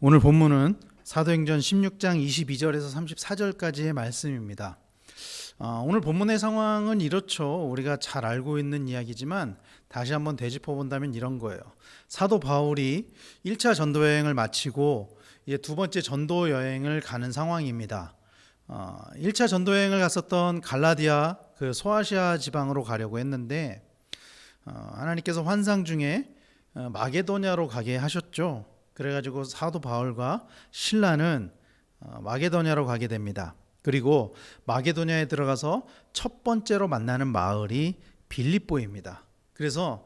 오늘 본문은 사도행전 16장 22절에서 34절까지의 말씀입니다. 오늘 본문의 상황은 이렇죠. 우리가 잘 알고 있는 이야기지만 다시 한번 되짚어 본다면 이런 거예요. 사도 바울이 1차 전도 여행을 마치고 이제 두 번째 전도 여행을 가는 상황입니다. 1차 전도 여행을 갔었던 갈라디아 그 소아시아 지방으로 가려고 했는데 하나님께서 환상 중에 마게도냐로 가게 하셨죠. 그래가지고 사도 바울과 실라는 마게도냐로 가게 됩니다. 그리고 마게도냐에 들어가서 첫 번째로 만나는 마을이 빌립보입니다. 그래서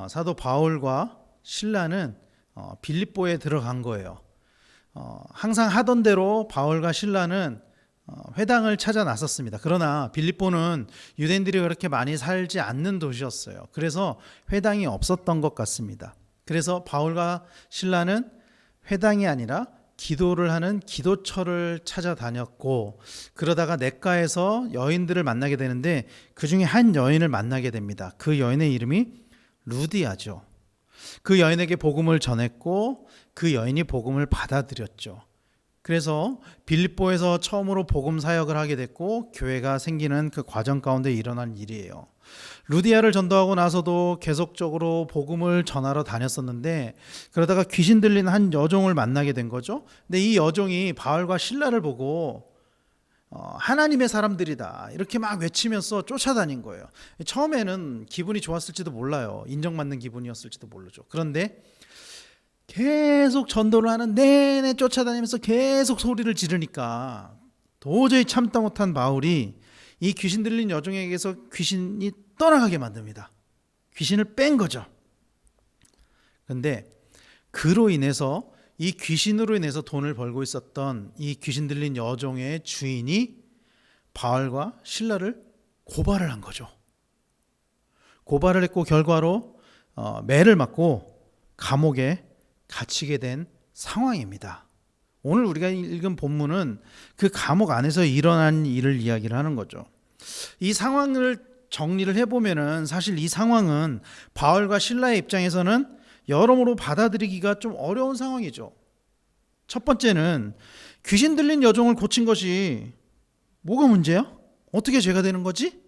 사도 바울과 실라는 빌립보에 들어간 거예요. 항상 하던 대로 바울과 실라는 회당을 찾아 나섰습니다. 그러나 빌립보는 유대인들이 그렇게 많이 살지 않는 도시였어요. 그래서 회당이 없었던 것 같습니다. 그래서 바울과 실라는 회당이 아니라 기도를 하는 기도처를 찾아다녔고, 그러다가 냇가에서 여인들을 만나게 되는데 그 중에 한 여인을 만나게 됩니다. 그 여인의 이름이 루디아죠. 그 여인에게 복음을 전했고 그 여인이 복음을 받아들였죠. 그래서 빌립보에서 처음으로 복음 사역을 하게 됐고 교회가 생기는 그 과정 가운데 일어난 일이에요. 루디아를 전도하고 나서도 계속적으로 복음을 전하러 다녔었는데 그러다가 귀신 들린 한 여종을 만나게 된 거죠. 근데 이 여종이 바울과 실라를 보고 하나님의 사람들이다 이렇게 막 외치면서 쫓아다닌 거예요. 처음에는 기분이 좋았을지도 몰라요. 인정받는 기분이었을지도 모르죠. 그런데 계속 전도를 하는 내내 쫓아다니면서 계속 소리를 지르니까 도저히 참다 못한 바울이 이 귀신 들린 여종에게서 귀신이 떠나가게 만듭니다. 귀신을 뺀 거죠. 그런데 그로 인해서 이 귀신으로 인해서 돈을 벌고 있었던 이 귀신 들린 여종의 주인이 바울과 실라를 고발을 한 거죠. 고발을 했고 결과로 매를 맞고 감옥에 갇히게 된 상황입니다. 오늘 우리가 읽은 본문은 그 감옥 안에서 일어난 일을 이야기를 하는 거죠. 이 상황을 정리를 해보면은 사실 이 상황은 바울과 실라의 입장에서는 여러모로 받아들이기가 좀 어려운 상황이죠. 첫 번째는 귀신 들린 여종을 고친 것이 뭐가 문제야? 어떻게 죄가 되는 거지?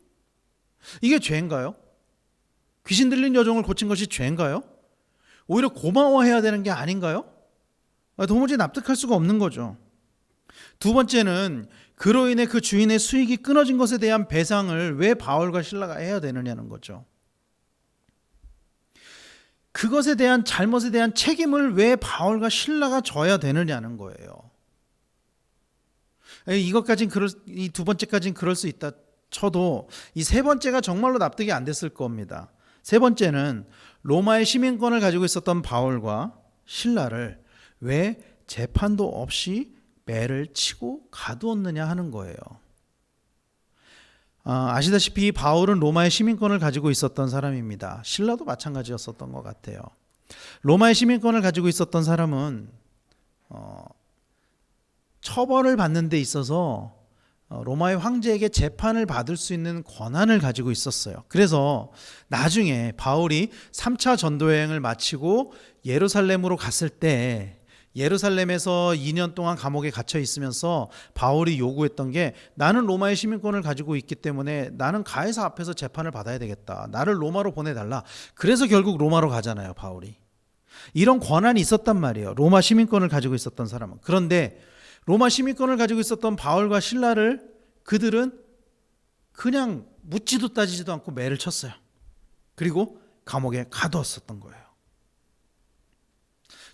이게 죄인가요? 귀신 들린 여종을 고친 것이 죄인가요? 오히려 고마워해야 되는 게 아닌가요? 도무지 납득할 수가 없는 거죠. 두 번째는 그로 인해 그 주인의 수익이 끊어진 것에 대한 배상을 왜 바울과 실라가 해야 되느냐는 거죠. 그것에 대한 잘못에 대한 책임을 왜 바울과 실라가 져야 되느냐는 거예요. 이 두 번째까지는 그럴 수 있다 쳐도 이 세 번째가 정말로 납득이 안 됐을 겁니다. 세 번째는 로마의 시민권을 가지고 있었던 바울과 실라를 왜 재판도 없이 매를 치고 가두었느냐 하는 거예요. 아시다시피 바울은 로마의 시민권을 가지고 있었던 사람입니다. 실라도 마찬가지였었던 것 같아요. 로마의 시민권을 가지고 있었던 사람은 처벌을 받는 데 있어서 로마의 황제에게 재판을 받을 수 있는 권한을 가지고 있었어요. 그래서 나중에 바울이 3차 전도여행을 마치고 예루살렘으로 갔을 때 예루살렘에서 2년 동안 감옥에 갇혀 있으면서 바울이 요구했던 게 나는 로마의 시민권을 가지고 있기 때문에 나는 가이사 앞에서 재판을 받아야 되겠다. 나를 로마로 보내달라. 그래서 결국 로마로 가잖아요, 바울이. 이런 권한이 있었단 말이에요. 로마 시민권을 가지고 있었던 사람은. 그런데 로마 시민권을 가지고 있었던 바울과 실라를 그들은 그냥 묻지도 따지지도 않고 매를 쳤어요. 그리고 감옥에 가두었었던 거예요.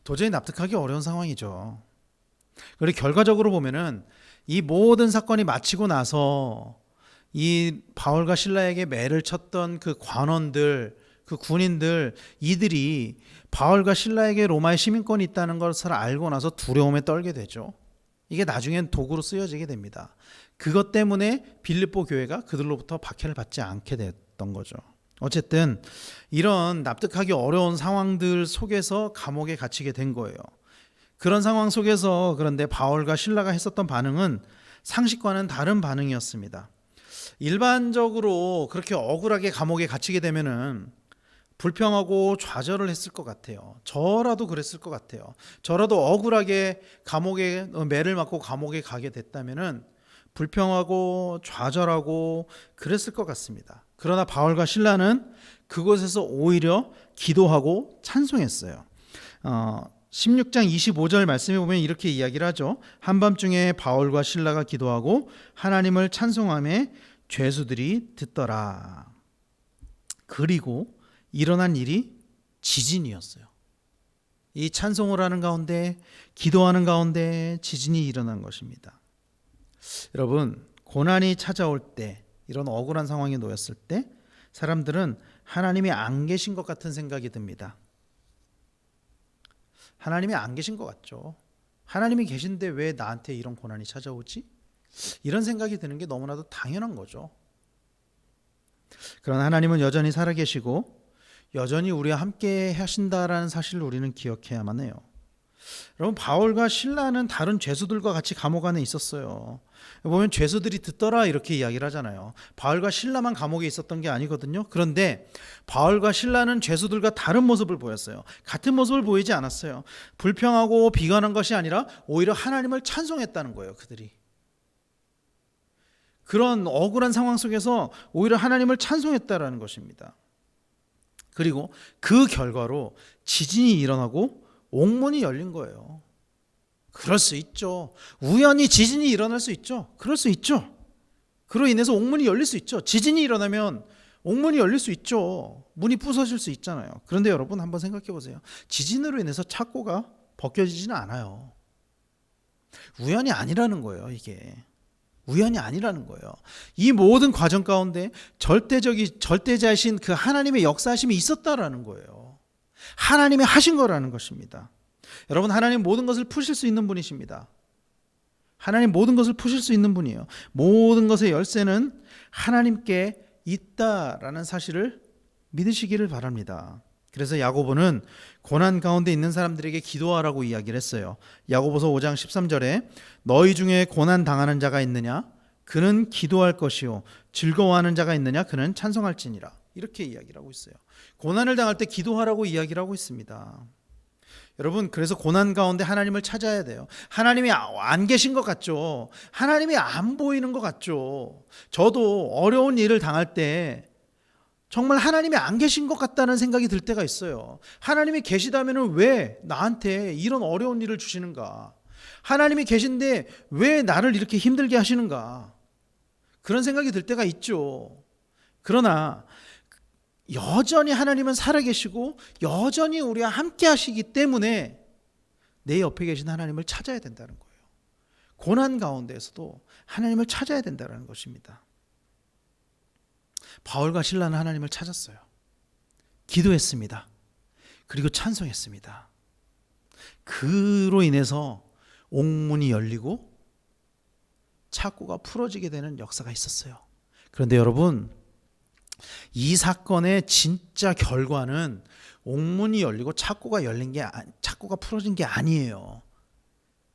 도저히 납득하기 어려운 상황이죠. 그리고 결과적으로 보면은 이 모든 사건이 마치고 나서 이 바울과 실라에게 매를 쳤던 그 관원들, 그 군인들, 이들이 바울과 실라에게 로마의 시민권이 있다는 것을 알고 나서 두려움에 떨게 되죠. 이게 나중엔 도구로 쓰여지게 됩니다. 그것 때문에 빌립보 교회가 그들로부터 박해를 받지 않게 됐던 거죠. 어쨌든 이런 납득하기 어려운 상황들 속에서 감옥에 갇히게 된 거예요. 그런 상황 속에서 그런데 바울과 실라가 했었던 반응은 상식과는 다른 반응이었습니다. 일반적으로 그렇게 억울하게 감옥에 갇히게 되면은 불평하고 좌절을 했을 것 같아요. 저라도 그랬을 것 같아요. 저라도 억울하게 감옥에 매를 맞고 감옥에 가게 됐다면은 불평하고 좌절하고 그랬을 것 같습니다. 그러나 바울과 실라는 그곳에서 오히려 기도하고 찬송했어요. 16장 25절 말씀에 보면 이렇게 이야기를 하죠. 한밤중에 바울과 실라가 기도하고 하나님을 찬송하며 죄수들이 듣더라. 그리고 일어난 일이 지진이었어요. 이 찬송을 하는 가운데, 기도하는 가운데 지진이 일어난 것입니다. 여러분, 고난이 찾아올 때, 이런 억울한 상황에 놓였을 때 사람들은 하나님이 안 계신 것 같은 생각이 듭니다. 하나님이 안 계신 것 같죠. 하나님이 계신데 왜 나한테 이런 고난이 찾아오지? 이런 생각이 드는 게 너무나도 당연한 거죠. 그러나 하나님은 여전히 살아계시고 여전히 우리와 함께 하신다라는 사실을 우리는 기억해야만 해요. 여러분, 바울과 실라는 다른 죄수들과 같이 감옥 안에 있었어요. 보면 죄수들이 듣더라 이렇게 이야기를 하잖아요. 바울과 실라만 감옥에 있었던 게 아니거든요. 그런데 바울과 실라는 죄수들과 다른 모습을 보였어요. 같은 모습을 보이지 않았어요. 불평하고 비관한 것이 아니라 오히려 하나님을 찬송했다는 거예요. 그들이 그런 억울한 상황 속에서 오히려 하나님을 찬송했다라는 것입니다. 그리고 그 결과로 지진이 일어나고 옥문이 열린 거예요. 그럴 수 있죠. 우연히 지진이 일어날 수 있죠. 그럴 수 있죠. 그로 인해서 옥문이 열릴 수 있죠. 지진이 일어나면 옥문이 열릴 수 있죠. 문이 부서질 수 있잖아요. 그런데 여러분 한번 생각해 보세요. 지진으로 인해서 착고가 벗겨지지는 않아요. 우연이 아니라는 거예요. 이게 우연이 아니라는 거예요. 이 모든 과정 가운데 절대자이신 그 하나님의 역사하심이 있었다라는 거예요. 하나님이 하신 거라는 것입니다. 여러분, 하나님 모든 것을 푸실 수 있는 분이십니다. 하나님 모든 것을 푸실 수 있는 분이에요. 모든 것의 열쇠는 하나님께 있다라는 사실을 믿으시기를 바랍니다. 그래서 야고보는 고난 가운데 있는 사람들에게 기도하라고 이야기를 했어요. 야고보서 5장 13절에 너희 중에 고난 당하는 자가 있느냐? 그는 기도할 것이요 즐거워하는 자가 있느냐? 그는 찬송할지니라. 이렇게 이야기를 하고 있어요. 고난을 당할 때 기도하라고 이야기를 하고 있습니다. 여러분, 그래서 고난 가운데 하나님을 찾아야 돼요. 하나님이 안 계신 것 같죠? 하나님이 안 보이는 것 같죠? 저도 어려운 일을 당할 때 정말 하나님이 안 계신 것 같다는 생각이 들 때가 있어요. 하나님이 계시다면 왜 나한테 이런 어려운 일을 주시는가? 하나님이 계신데 왜 나를 이렇게 힘들게 하시는가? 그런 생각이 들 때가 있죠. 그러나 여전히 하나님은 살아계시고 여전히 우리와 함께 하시기 때문에 내 옆에 계신 하나님을 찾아야 된다는 거예요. 고난 가운데에서도 하나님을 찾아야 된다는 것입니다. 바울과 실라는 하나님을 찾았어요. 기도했습니다. 그리고 찬송했습니다. 그로 인해서 옥문이 열리고 착고가 풀어지게 되는 역사가 있었어요. 그런데 여러분, 이 사건의 진짜 결과는 옥문이 열리고 착고가 풀어진 게 아니에요.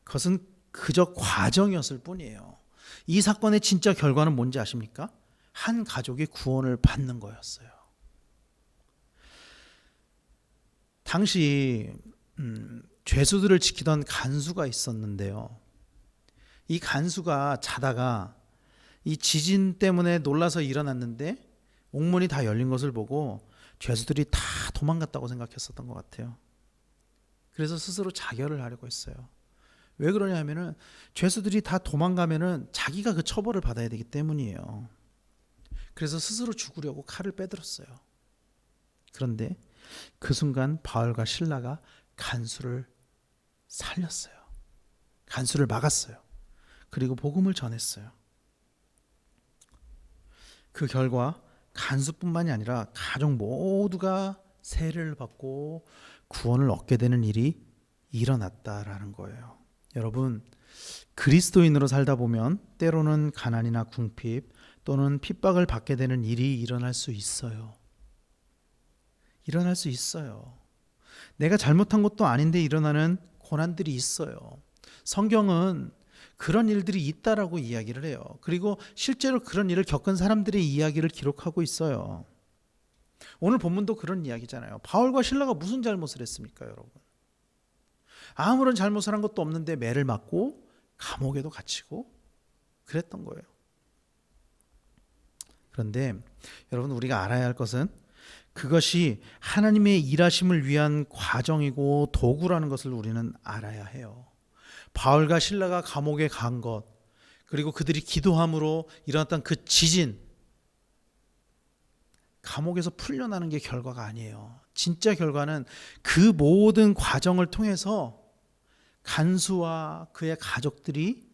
그것은 그저 과정이었을 뿐이에요. 이 사건의 진짜 결과는 뭔지 아십니까? 한 가족이 구원을 받는 거였어요. 당시 죄수들을 지키던 간수가 있었는데요. 이 간수가 자다가 이 지진 때문에 놀라서 일어났는데 옥문이 다 열린 것을 보고 죄수들이 다 도망갔다고 생각했었던 것 같아요. 그래서 스스로 자결을 하려고 했어요. 왜 그러냐 하면은 죄수들이 다 도망가면은 자기가 그 처벌을 받아야 되기 때문이에요. 그래서 스스로 죽으려고 칼을 빼들었어요. 그런데 그 순간 바울과 실라가 간수를 살렸어요. 간수를 막았어요. 그리고 복음을 전했어요. 그 결과 간수뿐만이 아니라 가족 모두가 세례를 받고 구원을 얻게 되는 일이 일어났다라는 거예요. 여러분, 그리스도인으로 살다 보면 때로는 가난이나 궁핍 또는 핍박을 받게 되는 일이 일어날 수 있어요. 일어날 수 있어요. 내가 잘못한 것도 아닌데 일어나는 고난들이 있어요. 성경은 그런 일들이 있다라고 이야기를 해요. 그리고 실제로 그런 일을 겪은 사람들의 이야기를 기록하고 있어요. 오늘 본문도 그런 이야기잖아요. 바울과 실라가 무슨 잘못을 했습니까, 여러분? 아무런 잘못을 한 것도 없는데 매를 맞고 감옥에도 갇히고 그랬던 거예요. 그런데 여러분, 우리가 알아야 할 것은 그것이 하나님의 일하심을 위한 과정이고 도구라는 것을 우리는 알아야 해요. 바울과 실라가 감옥에 간 것, 그리고 그들이 기도함으로 일어났던 그 지진, 감옥에서 풀려나는 게 결과가 아니에요. 진짜 결과는 그 모든 과정을 통해서 간수와 그의 가족들이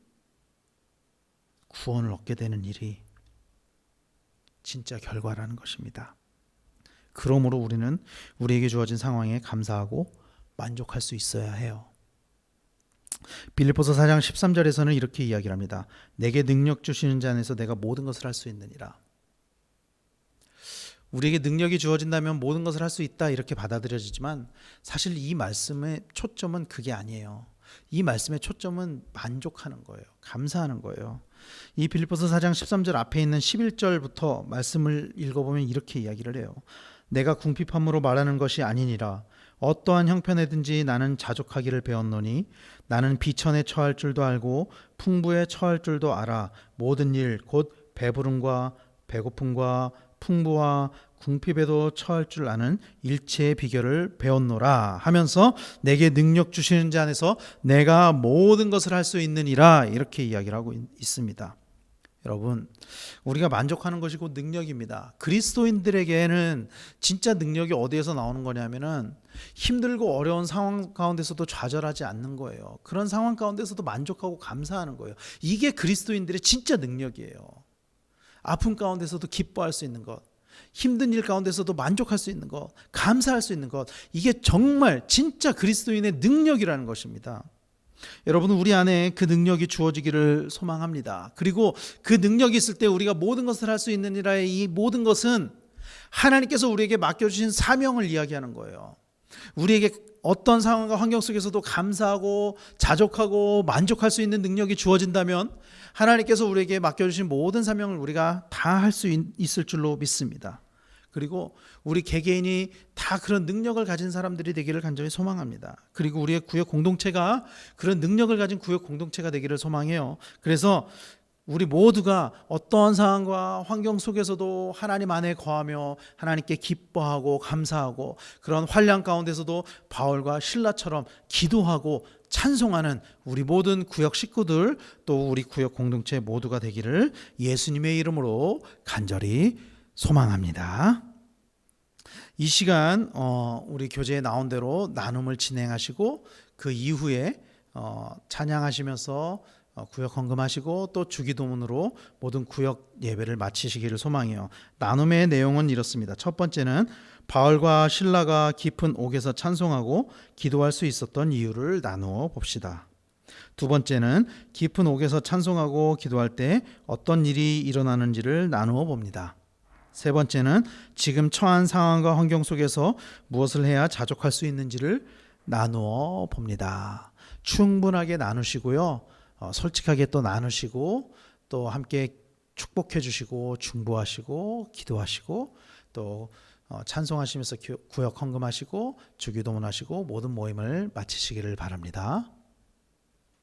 구원을 얻게 되는 일이 진짜 결과라는 것입니다. 그러므로 우리는 우리에게 주어진 상황에 감사하고 만족할 수 있어야 해요. 빌립보서 4장 13절에서는 이렇게 이야기를 합니다. 내게 능력 주시는 자 안에서 내가 모든 것을 할 수 있느니라. 우리에게 능력이 주어진다면 모든 것을 할 수 있다, 이렇게 받아들여지지만 사실 이 말씀의 초점은 그게 아니에요. 이 말씀의 초점은 만족하는 거예요. 감사하는 거예요. 이 빌립보서 4장 13절 앞에 있는 11절부터 말씀을 읽어보면 이렇게 이야기를 해요. 내가 궁핍함으로 말하는 것이 아니니라. 어떠한 형편에든지 나는 자족하기를 배웠노니 나는 비천에 처할 줄도 알고 풍부에 처할 줄도 알아. 모든 일 곧 배부름과 배고픔과 풍부와 궁핍에도 처할 줄 아는 일체의 비결을 배웠노라 하면서 내게 능력 주시는 자 안에서 내가 모든 것을 할 수 있느니라, 이렇게 이야기를 하고 있습니다. 여러분, 우리가 만족하는 것이 곧 능력입니다. 그리스도인들에게는 진짜 능력이 어디에서 나오는 거냐면은 힘들고 어려운 상황 가운데서도 좌절하지 않는 거예요. 그런 상황 가운데서도 만족하고 감사하는 거예요. 이게 그리스도인들의 진짜 능력이에요. 아픔 가운데서도 기뻐할 수 있는 것, 힘든 일 가운데서도 만족할 수 있는 것, 감사할 수 있는 것, 이게 정말 진짜 그리스도인의 능력이라는 것입니다. 여러분, 우리 안에 그 능력이 주어지기를 소망합니다. 그리고 그 능력이 있을 때 우리가 모든 것을 할 수 있느니라의 이 모든 것은 하나님께서 우리에게 맡겨주신 사명을 이야기하는 거예요. 우리에게 어떤 상황과 환경 속에서도 감사하고 자족하고 만족할 수 있는 능력이 주어진다면 하나님께서 우리에게 맡겨주신 모든 사명을 우리가 다 할 수 있을 줄로 믿습니다. 그리고 우리 개개인이 다 그런 능력을 가진 사람들이 되기를 간절히 소망합니다. 그리고 우리의 구역 공동체가 그런 능력을 가진 구역 공동체가 되기를 소망해요. 그래서 우리 모두가 어떠한 상황과 환경 속에서도 하나님 안에 거하며 하나님께 기뻐하고 감사하고 그런 환난 가운데서도 바울과 실라처럼 기도하고 찬송하는 우리 모든 구역 식구들, 또 우리 구역 공동체 모두가 되기를 예수님의 이름으로 간절히 소망합니다. 이 시간 우리 교재에 나온 대로 나눔을 진행하시고 그 이후에 찬양하시면서 구역 헌금하시고 또 주기도문으로 모든 구역 예배를 마치시기를 소망해요. 나눔의 내용은 이렇습니다. 첫 번째는 바울과 실라가 깊은 옥에서 찬송하고 기도할 수 있었던 이유를 나누어 봅시다. 두 번째는 깊은 옥에서 찬송하고 기도할 때 어떤 일이 일어나는지를 나누어 봅니다. 세 번째는 지금 처한 상황과 환경 속에서 무엇을 해야 자족할 수 있는지를 나누어 봅니다. 충분하게 나누시고요. 솔직하게 또 나누시고 또 함께 축복해 주시고 중보하시고 기도하시고 또 찬송하시면서 구역 헌금하시고 주기도문하시고 모든 모임을 마치시기를 바랍니다.